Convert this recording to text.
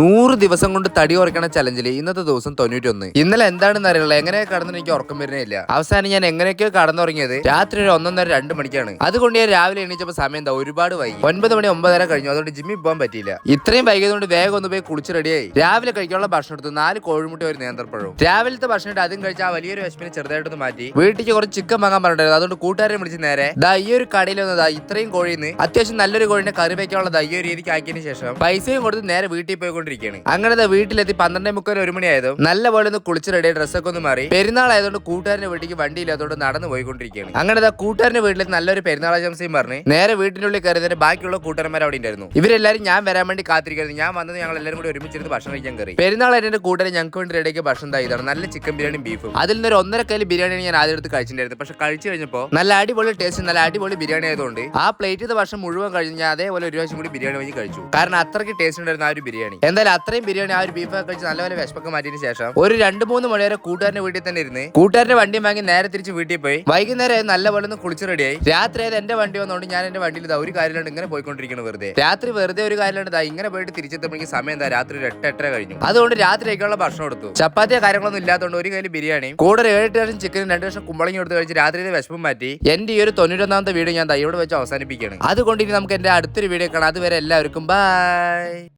100 ദിവസം കൊണ്ട് തടി കുറയ്ക്കണ ചലഞ്ചിൽ ഇന്നത്തെ ദിവസം 91. ഇന്നലെ എന്താണെന്ന് അറിയില്ല, എങ്ങനെ കടന്നു എനിക്ക് ഉറക്കം വരുന്നില്ല. അവസാനം ഞാൻ എങ്ങനെയൊക്കെയോ കടന്നുറങ്ങിയത് രാത്രി ഒരു 1:30-2 മണിക്കാണ്. അതുകൊണ്ട് ഞാൻ രാവിലെ എണീച്ചപ്പോൾ സമയം എന്താ ഒരുപാട് വൈകി. 9 മണി 9:30 കഴിഞ്ഞു. അതുകൊണ്ട് ജിമ്മിൽ പോകാൻ പറ്റിയില്ല. ഇത്രയും വൈകിയതുകൊണ്ട് വേഗം ഒന്ന് പോയി കുളിച്ച് റെഡിയായി. രാവിലെ കഴിക്കാനുള്ള ഭക്ഷണം എടുത്തു. 4 കോഴിമുട്ട ഒരു നേന്ത്രപ്പഴവും. രാവിലത്തെ ഭക്ഷണം അതും കഴിച്ച് ആ വലിയൊരു വിശപ്പിനെ ചെറുതായിട്ടൊന്ന് മാറ്റി വീട്ടിലേക്ക് കുറച്ച് ചിക്കൻ വാങ്ങാൻ പറഞ്ഞിട്ടുണ്ടായിരുന്നു. അതുകൊണ്ട് കൂട്ടുകാരെ വിളിച്ച് നേരെ ഈ ഒരു കടയിൽ വന്നതാ ഇത്രയും കോഴിന്ന് അത്യാവശ്യം നല്ലൊരു കോഴിനെ കറി വയ്ക്കാനുള്ള ഈ ഒരു രീതിക്ക് ആക്കിയതിനു ശേഷം പൈസയും കൊടുത്ത് നേരെ വീട്ടിൽ പോയിക്കൊണ്ടിരിക്കുകയാണ്. അങ്ങനെ വീട്ടിലെത്തി 12:30 1 മണിയായതും നല്ല പോലെ ഒന്ന് കുളിച്ച് റെഡി ഡ്രസ്സൊക്കെ ഒന്ന് മാറി പെരുന്നാൾ ആയതുകൊണ്ട് കൂട്ടുകാരന്റെ വീട്ടിലേക്ക് വണ്ടി ഇല്ലാത്തതുകൊണ്ട് നടന്നു പോയിക്കൊണ്ടിരിക്കുകയാണ്. അങ്ങനെ കൂട്ടുകാരന്റെ വീട്ടിലെത്തി നല്ലൊരു പെരുന്നാൾ ആശംസയും പറഞ്ഞ് നേരെ വീട്ടിനുള്ളിൽ കയറി ബാക്കിയുള്ള കൂട്ടുകാരന്മാർ അവിടെ ഉണ്ടായിരുന്നു. ഇവരെല്ലാരും ഞാൻ വരാൻ വേണ്ടി കാത്തിരിക്കുന്നത്. ഞാൻ വന്നത് ഞങ്ങൾ എല്ലാവരും കൂടി ഒരുമിച്ചിരുന്ന് ഭക്ഷണം കഴിക്കാൻ കയറി. പെരുന്നാൾ എന്റെ കൂട്ടുകാരെ ഞങ്ങൾക്ക് വേണ്ടി റെഡിയാക്കിയ ഭക്ഷണം ഇതാണ്. നല്ല ചിക്കൻ ബിരിയാണിയും ബീഫും. അതിൽ നിന്ന് ഒരു 1.5 കയ്യിൽ ബിരിയാണിയാണ് ഞാൻ ആദ്യം എടുത്ത് കഴിച്ചിട്ടുണ്ടായിരുന്നു. പക്ഷെ കഴിച്ചു കഴിഞ്ഞപ്പോൾ നല്ല അടിപൊളി ടേസ്റ്റ്, നല്ല അടിപൊളി ബിരിയാണി ആയതുകൊണ്ട് ആ പ്ലേറ്റ് ഭക്ഷണം മുഴുവൻ കഴിഞ്ഞ് ഞാൻ അതേപോലെ ഒരു പ്രാവശ്യം കൂടി ബിരിയാണി വാങ്ങി കഴിച്ചു. കാരണം അത്രയ്ക്ക് ടേസ്റ്റ് ഉണ്ടായിരുന്നു ആ ഒരു ബിരിയാണി. എന്തായാലും അത്രയും ബിരിയാണി ആ ഒരു ബീഫൊക്കെ കഴിച്ച് നല്ലപോലെ വിശപ്പൊക്കെ മാറ്റിയതിന് ശേഷം ഒരു 2-3 മണി വരെ കൂട്ടുകാരന്റെ വീട്ടിൽ തന്നെ ഇരുന്ന് കൂട്ടുകാരന്റെ വണ്ടി വാങ്ങി നേരെ തിരിച്ച് വീട്ടിൽ പോയി. വൈകുന്നേരം നല്ലപോലെ ഒന്ന് കുളിച്ച് റെഡിയായി. രാത്രി ആയത് എന്റെ വണ്ടി വന്നുകൊണ്ട് ഞാൻ എന്റെ വണ്ടിയിൽ ഒരു കാര്യമില്ലാണ്ട് ഇങ്ങനെ പോയിക്കൊണ്ടിരിക്കണം. വെറുതെ ഒരു കാര്യമില്ലാണ്ട് ഇങ്ങനെ പോയിട്ട് തിരിച്ചെത്തുമ്പോൾ സമയം എന്താ രാത്രി ഒരു 8-8:30 കഴിഞ്ഞു. അതുകൊണ്ട് രാത്രിയൊക്കെയുള്ള ഭക്ഷണം എടുത്തു. ചപ്പാത്തിയോ കാര്യങ്ങളൊന്നും ഇല്ലാത്തതുകൊണ്ട് ഒരു കയ്യിൽ ബിരിയാണിയും കൂടെ 7-8 കഷ്ണം ചിക്കനും 2 കഷ്ണം കുമ്പളങ്ങി എടുത്ത് കഴിച്ച് രാത്രിയിലെ വിശപ്പും മാറ്റി എന്റെ ഈ ഒരു 91ാമത്തെ വീഡിയോ ഞാൻ ഇവിടെ വെച്ച് അവസാനിപ്പിക്കുകയാണ്. അതുകൊണ്ട് ഇനി നമുക്ക് എന്റെ അടുത്തൊരു വീഡിയോ കാണാം. അതുവരെ എല്ലാവർക്കും ബൈ.